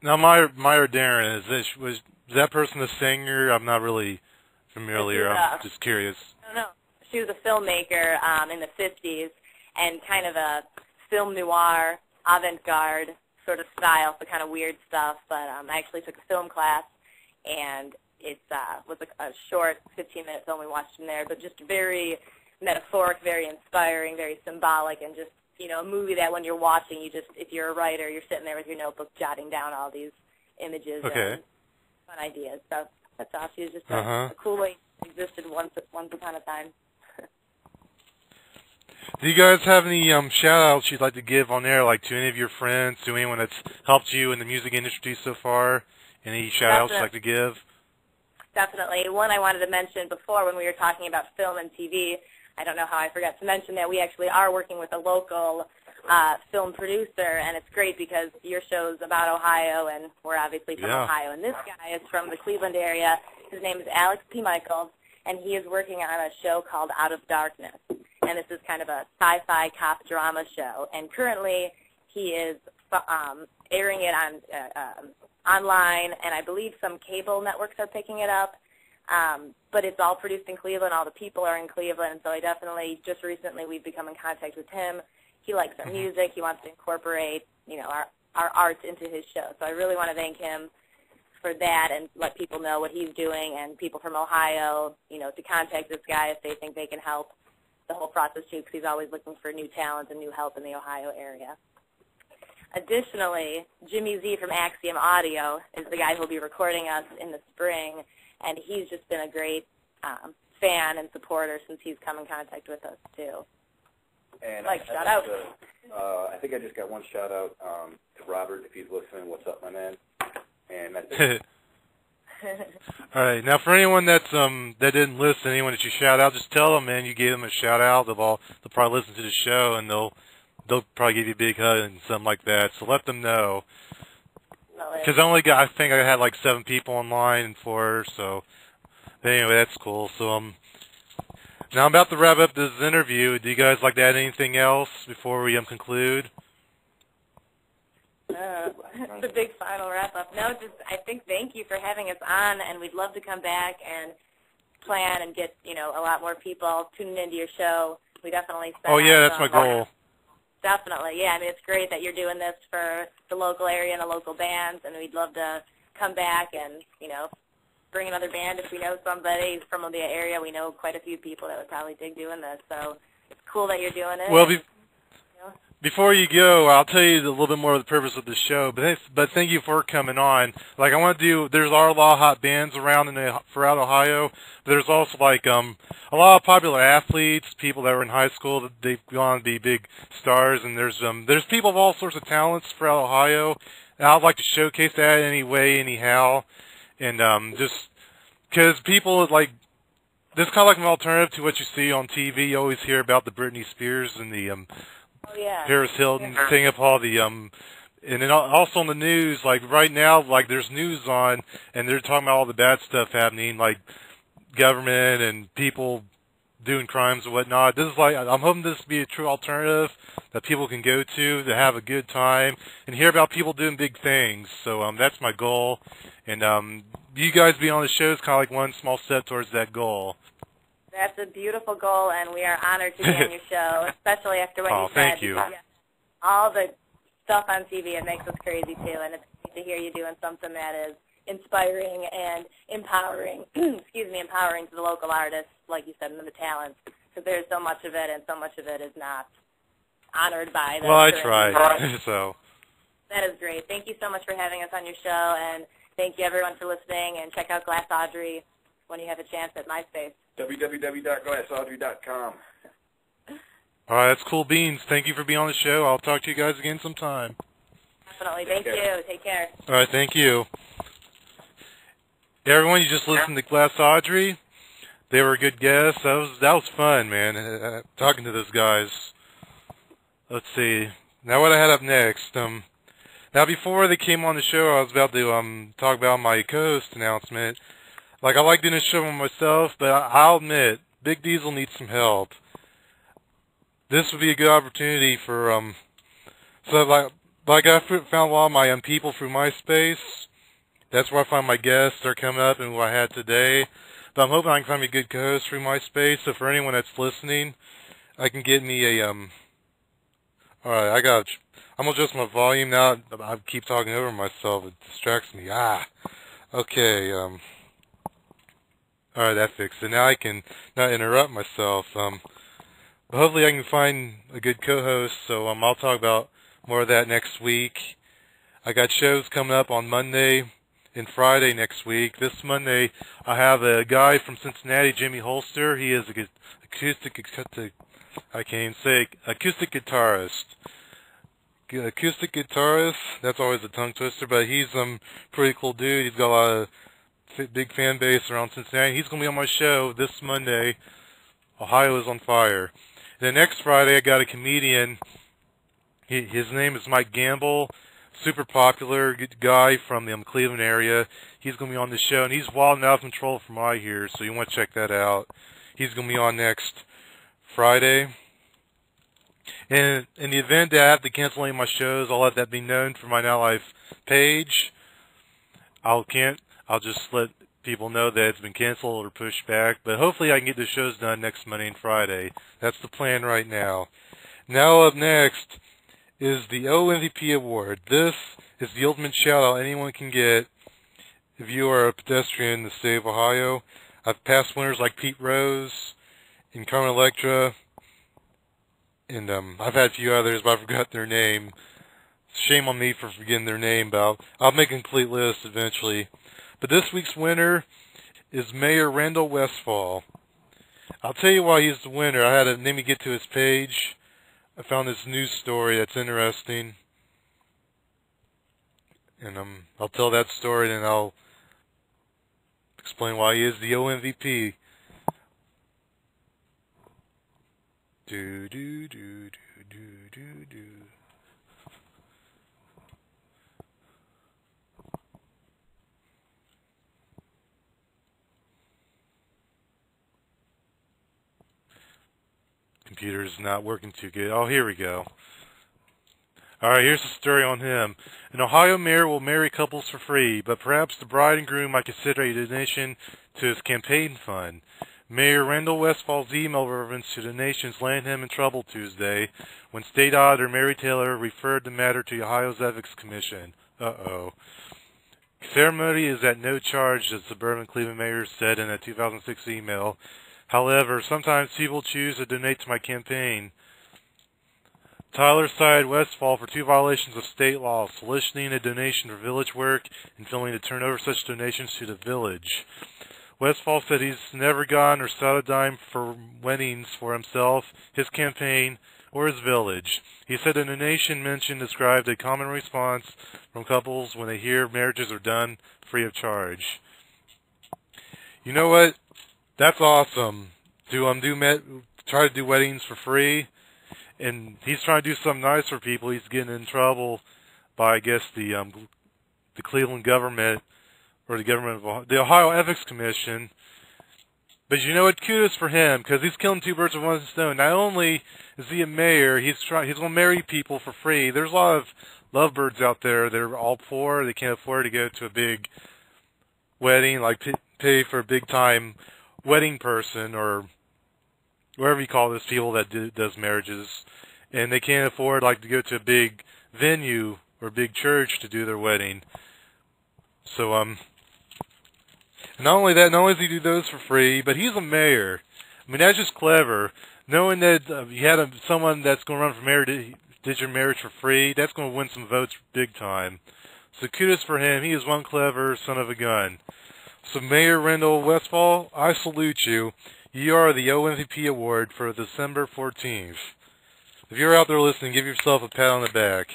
Now, Myra Darren, was that person a singer? I'm not really familiar. I'm just curious. No. She was a filmmaker in the 50s and kind of a film noir, avant-garde sort of style, so kind of weird stuff. But I actually took a film class, and it was a short 15-minute film we watched in there, but just very metaphoric, very inspiring, very symbolic, and just, you know, a movie that when you're watching, you just, if you're a writer, you're sitting there with your notebook jotting down all these images and fun ideas. So that's all. She was just a cool way existed once upon a time. Do you guys have any shout-outs you'd like to give on there, like to any of your friends, to anyone that's helped you in the music industry so far? Any shout-outs you'd like to give? Definitely. One I wanted to mention before when we were talking about film and TV, I don't know how I forgot to mention that we actually are working with a local film producer, and it's great because your show's about Ohio, and we're obviously from Ohio. And this guy is from the Cleveland area. His name is Alex P. Michaels, and he is working on a show called Out of Darkness. And this is kind of a sci-fi cop drama show. And currently he is airing it on online, and I believe some cable networks are picking it up. But it's all produced in Cleveland. All the people are in Cleveland. So I definitely, just recently, we've become in contact with him. He likes our music. He wants to incorporate, you know, our art into his show. So I really want to thank him for that and let people know what he's doing, and people from Ohio, you know, to contact this guy if they think they can help the whole process too, because he's always looking for new talent and new help in the Ohio area. Additionally, Jimmy Z from Axiom Audio is the guy who will be recording us in the spring, and he's just been a great fan and supporter since he's come in contact with us too. And shout out. I think I just got one shout out to Robert, if he's listening. What's up, my man? And that's it. All right. Now, for anyone that's that didn't listen, anyone that you shout out, just tell them, man, you gave them a shout out. They'll probably listen to the show, and they'll probably give you a big hug and something like that. So let them know. Because I think I had like 7 people online for, so anyway, that's cool. So now I'm about to wrap up this interview. Do you guys like to add anything else before we conclude? The big final wrap-up. No, just I think thank you for having us on, and we'd love to come back and plan and get, you know, a lot more people tuning into your show. We definitely that's my goal. Definitely, yeah. I mean, it's great that you're doing this for the local area and the local bands, and we'd love to come back and, you know, bring another band if we know somebody from the area. We know quite a few people that would probably dig doing this, so it's cool that you're doing it. Well, before you go, I'll tell you a little bit more of the purpose of the show, but thank you for coming on. Like, I want to do, there are a lot of hot bands around throughout Ohio, but there's also, like, a lot of popular athletes, people that were in high school, that they've gone to be big stars, and there's people of all sorts of talents throughout Ohio, and I'd like to showcase that any way, anyhow, and just because people, like, this is kind of like an alternative to what you see on TV. You always hear about the Britney Spears and the Paris Hilton thing up all the and then also on the news, like right now, like there's news on, and they're talking about all the bad stuff happening, like government and people doing crimes and whatnot. This is like, I'm hoping this to be a true alternative that people can go to have a good time and hear about people doing big things. So that's my goal, and you guys being on the show is kind of like one small step towards that goal. That's a beautiful goal, and we are honored to be on your show, especially after what you said. Thank you. All the stuff on TV, it makes us crazy, too, and it's great to hear you doing something that is inspiring and empowering, empowering to the local artists, like you said, and the talents, because there's so much of it, and so much of it is not honored by them. Well, I try, so. That is great. Thank you so much for having us on your show, and thank you, everyone, for listening, and check out Glass Audrey when you have a chance at MySpace. www.glassaudrey.com. All right, that's cool beans. Thank you for being on the show. I'll talk to you guys again sometime. Definitely. Thank you. Take care. All right, thank you. Yeah, everyone, you just listened to Glass Audrey. They were a good guest. That was fun, man, talking to those guys. Let's see. Now what I had up next. Now, before they came on the show, I was about to talk about my co-host announcement. Like, I like doing this show by myself, but I'll admit, Big Diesel needs some help. This would be a good opportunity for, so, like, like I found a lot of my people through MySpace. That's where I find my guests. They're coming up and who I had today. But I'm hoping I can find me a good co-host through MySpace. So for anyone that's listening, I can get me a Alright, I'm gonna adjust my volume now. I keep talking over myself. It distracts me. Okay, alright, that fixed it. Now I can not interrupt myself. But hopefully I can find a good co-host, so I'll talk about more of that next week. I got shows coming up on Monday and Friday next week. This Monday, I have a guy from Cincinnati, Jimmy Holster. He is a acoustic guitarist. Acoustic guitarist, that's always a tongue twister, but he's pretty cool dude. He's got a lot of big fan base around Cincinnati. He's going to be on my show this Monday. Ohio is on fire. And then next Friday, I got a comedian. His name is Mike Gamble. Super popular guy from the Cleveland area. He's going to be on the show, and he's wild and out of control from what I hear, so you want to check that out. He's going to be on next Friday. And in the event that I have to cancel any of my shows, I'll let that be known for my Now Life page. I'll just let people know that it's been canceled or pushed back. But hopefully I can get the shows done next Monday and Friday. That's the plan right now. Now up next is the OMVP Award. This is the ultimate shout-out anyone can get if you are a pedestrian in the state of Ohio. I've passed winners like Pete Rose and Carmen Electra. And I've had a few others, but I forgot their name. Shame on me for forgetting their name, but I'll make a complete list eventually. But this week's winner is Mayor Randall Westfall. I'll tell you why he's the winner. I had to let me get to his page. I found this news story that's interesting. And I'll tell that story, and then I'll explain why he is the OMVP. Do do do do do do do. Computer's not working too good. Oh, here we go. Alright, here's the story on him. An Ohio mayor will marry couples for free, but perhaps the bride and groom might consider a donation to his campaign fund. Mayor Randall Westfall's email reference to donations landed him in trouble Tuesday when State Auditor Mary Taylor referred the matter to Ohio's Ethics Commission. Ceremony is at no charge, the suburban Cleveland mayor said in a 2006 email. However, sometimes people choose to donate to my campaign. Tyler cited Westfall for 2 violations of state law, soliciting a donation for village work and failing to turn over such donations to the village. Westfall said he's never gotten or sought a dime for weddings for himself, his campaign, or his village. He said the donation mentioned described a common response from couples when they hear marriages are done free of charge. You know what? That's awesome. Try to do weddings for free, and he's trying to do something nice for people. He's getting in trouble by, I guess, the Cleveland government. Or the Ohio Ethics Commission. But you know what? Kudos for him, because he's killing 2 birds with 1 stone. Not only is he a mayor, he's going to marry people for free. There's a lot of lovebirds out there that are all poor. They can't afford to go to a big wedding, like pay for a big-time wedding person, or whatever you call those people that does marriages. And they can't afford to go to a big venue or big church to do their wedding. So, not only does he do those for free, but he's a mayor. I mean, that's just clever. Knowing that you had someone that's going to run for mayor did your marriage for free, that's going to win some votes big time. So kudos for him. He is one clever son of a gun. So Mayor Randall Westfall, I salute you. You are the OMVP Award for December 14th. If you're out there listening, give yourself a pat on the back.